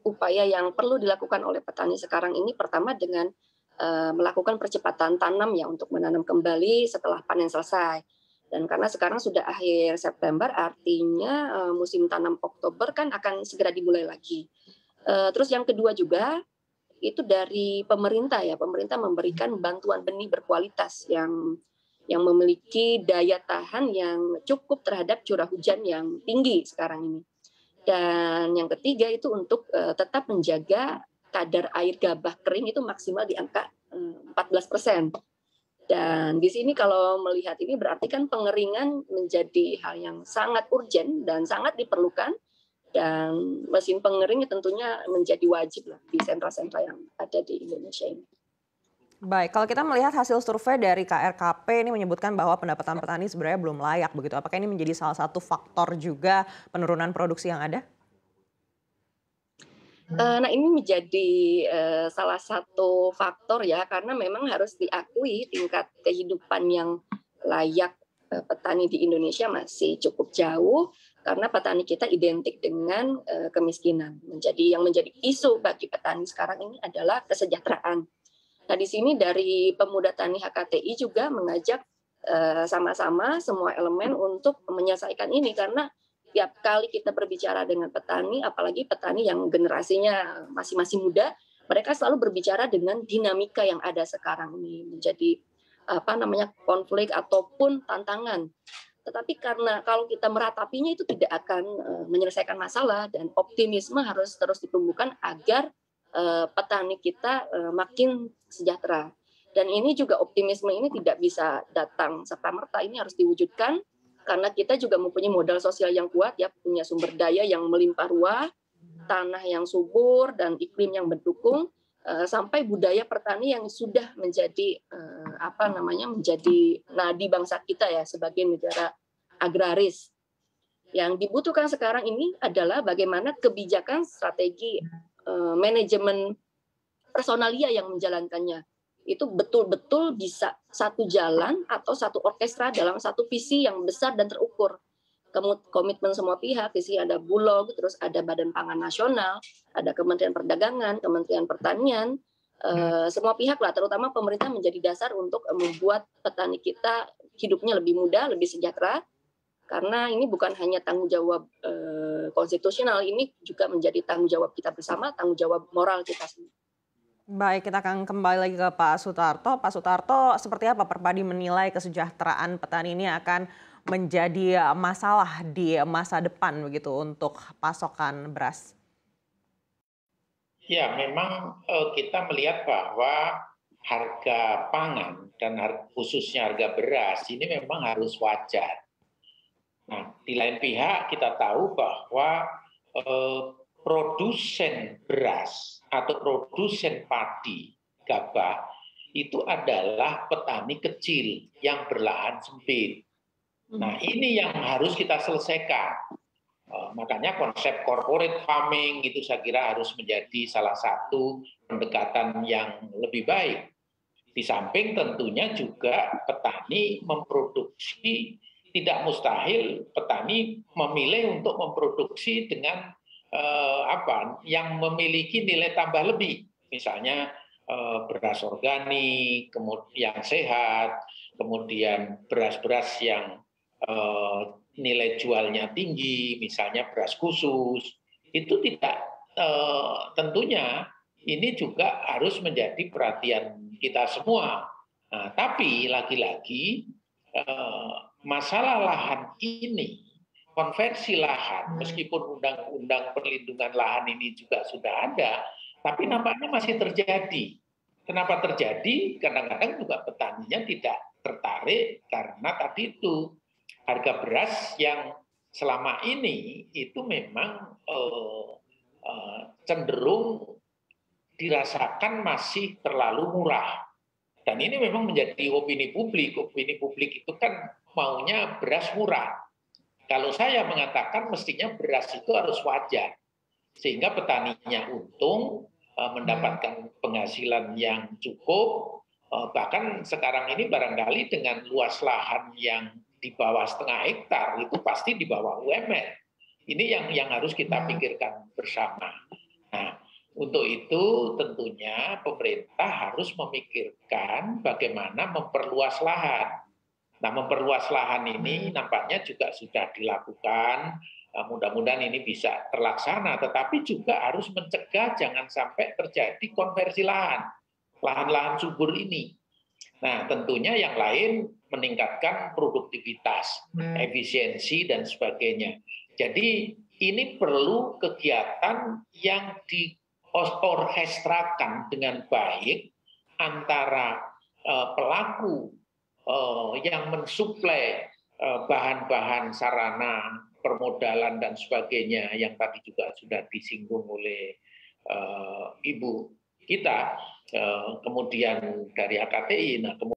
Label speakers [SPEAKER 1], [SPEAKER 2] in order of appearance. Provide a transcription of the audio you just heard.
[SPEAKER 1] upaya yang perlu dilakukan oleh petani sekarang ini pertama dengan melakukan percepatan tanam ya untuk menanam kembali setelah panen selesai. Dan karena sekarang sudah akhir September artinya musim tanam Oktober kan akan segera dimulai lagi. Terus yang kedua juga itu dari pemerintah ya, pemerintah memberikan bantuan benih berkualitas yang memiliki daya tahan yang cukup terhadap curah hujan yang tinggi sekarang ini. Dan yang ketiga itu untuk tetap menjaga kadar air gabah kering itu maksimal di angka 14%. Dan di sini kalau melihat ini berarti kan pengeringan menjadi hal yang sangat urgent dan sangat diperlukan, dan mesin pengering tentunya menjadi wajib lah di sentra-sentra yang ada di Indonesia ini.
[SPEAKER 2] Baik, kalau kita melihat hasil survei dari KRKP ini menyebutkan bahwa pendapatan petani sebenarnya belum layak begitu. Apakah ini menjadi salah satu faktor juga penurunan produksi yang ada?
[SPEAKER 1] Nah ini menjadi salah satu faktor ya, karena memang harus diakui tingkat kehidupan yang layak petani di Indonesia masih cukup jauh, karena petani kita identik dengan kemiskinan. Yang menjadi isu bagi petani sekarang ini adalah kesejahteraan. Nah di sini dari Pemuda Tani HKTI juga mengajak sama-sama semua elemen untuk menyelesaikan ini, karena tiap kali kita berbicara dengan petani, apalagi petani yang generasinya masih muda, mereka selalu berbicara dengan dinamika yang ada sekarang ini menjadi konflik ataupun tantangan. Tetapi karena kalau kita meratapinya itu tidak akan menyelesaikan masalah, dan optimisme harus terus ditumbuhkan agar petani kita makin sejahtera. Dan ini juga optimisme ini tidak bisa datang serta-merta, ini harus diwujudkan karena kita juga mempunyai modal sosial yang kuat ya, punya sumber daya yang melimpah ruah, tanah yang subur dan iklim yang mendukung, sampai budaya pertani yang sudah menjadi menjadi nadi bangsa kita ya sebagai negara agraris. Yang dibutuhkan sekarang ini adalah bagaimana kebijakan strategi manajemen personalia yang menjalankannya itu betul-betul bisa satu jalan atau satu orkestra dalam satu visi yang besar dan terukur. Komitmen semua pihak, di sini ada Bulog, terus ada Badan Pangan Nasional, ada Kementerian Perdagangan, Kementerian Pertanian, semua pihak lah, terutama pemerintah menjadi dasar untuk membuat petani kita hidupnya lebih mudah, lebih sejahtera, karena ini bukan hanya tanggung jawab konstitusional, ini juga menjadi tanggung jawab kita bersama, tanggung jawab moral kita sendiri.
[SPEAKER 2] Baik, kita akan kembali lagi ke Pak Sutarto. Pak Sutarto, seperti apa Perpadi menilai kesejahteraan petani ini akan menjadi masalah di masa depan begitu untuk pasokan beras?
[SPEAKER 3] Ya, memang kita melihat bahwa harga pangan dan khususnya harga beras ini memang harus wajar. Nah, di lain pihak kita tahu bahwa produsen beras atau produsen padi gabah itu adalah petani kecil yang berlahan sempit. Nah, ini yang harus kita selesaikan. Makanya konsep corporate farming itu saya kira harus menjadi salah satu pendekatan yang lebih baik. Di samping tentunya juga petani memproduksi, tidak mustahil petani memilih untuk memproduksi dengan yang memiliki nilai tambah lebih, misalnya beras organik, kemudian sehat, kemudian beras-beras yang nilai jualnya tinggi, misalnya beras khusus, itu tidak tentunya ini juga harus menjadi perhatian kita semua. Nah, tapi lagi-lagi masalah lahan ini, konversi lahan, meskipun undang-undang perlindungan lahan ini juga sudah ada, tapi nampaknya masih terjadi. Kenapa terjadi? Kadang-kadang juga petaninya tidak tertarik karena tadi itu harga beras yang selama ini itu memang cenderung dirasakan masih terlalu murah. Dan ini memang menjadi opini publik. Opini publik itu kan maunya beras murah. Kalau saya mengatakan mestinya beras itu harus wajar. Sehingga petaninya untung, mendapatkan penghasilan yang cukup, bahkan sekarang ini barangkali dengan luas lahan yang di bawah 0,5 hektar, itu pasti di bawah UMR. Ini yang harus kita pikirkan bersama. Untuk itu tentunya pemerintah harus memikirkan bagaimana memperluas lahan. Nah, memperluas lahan ini nampaknya juga sudah dilakukan. Mudah-mudahan ini bisa terlaksana, tetapi juga harus mencegah jangan sampai terjadi konversi lahan subur ini. Nah, tentunya yang lain meningkatkan produktivitas, efisiensi, dan sebagainya. Jadi ini perlu kegiatan yang diorkestrakan dengan baik antara pelaku yang mensuplai bahan-bahan sarana, permodalan, dan sebagainya yang tadi juga sudah disinggung oleh Ibu kita, kemudian dari HKTI, nah kemudian